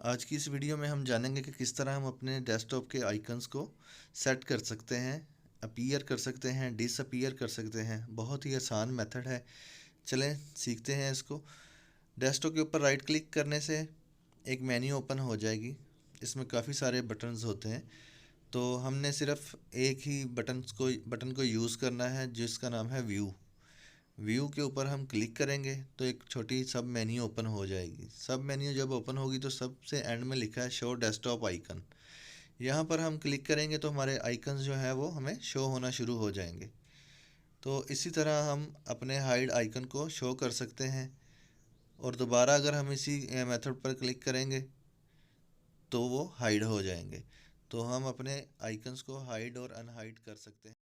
आज की इस वीडियो में हम जानेंगे कि किस तरह हम अपने डेस्कटॉप के आइकन्स को सेट कर सकते हैं, अपीयर कर सकते हैं, डिसअपीयर कर सकते हैं। बहुत ही आसान मेथड है। चलें सीखते हैं इसको। डेस्कटॉप के ऊपर राइट क्लिक करने से एक मेन्यू ओपन हो जाएगी। इसमें काफ़ी सारे बटन्स होते हैं, तो हमने सिर्फ एक ही बटन को यूज़ करना है, जिसका नाम है व्यू। व्यू के ऊपर हम क्लिक करेंगे तो एक छोटी सब मेन्यू ओपन हो जाएगी। सब मेन्यू जब ओपन होगी तो सबसे एंड में लिखा है शो डेस्कटॉप आइकन। यहाँ पर हम क्लिक करेंगे तो हमारे आइकन्स जो है वो हमें शो होना शुरू हो जाएंगे। तो इसी तरह हम अपने हाइड आइकन को शो कर सकते हैं, और दोबारा अगर हम इसी मेथड पर क्लिक करेंगे तो वो हाइड हो जाएंगे। तो हम अपने आइकन्स को हाइड और अनहाइड कर सकते हैं।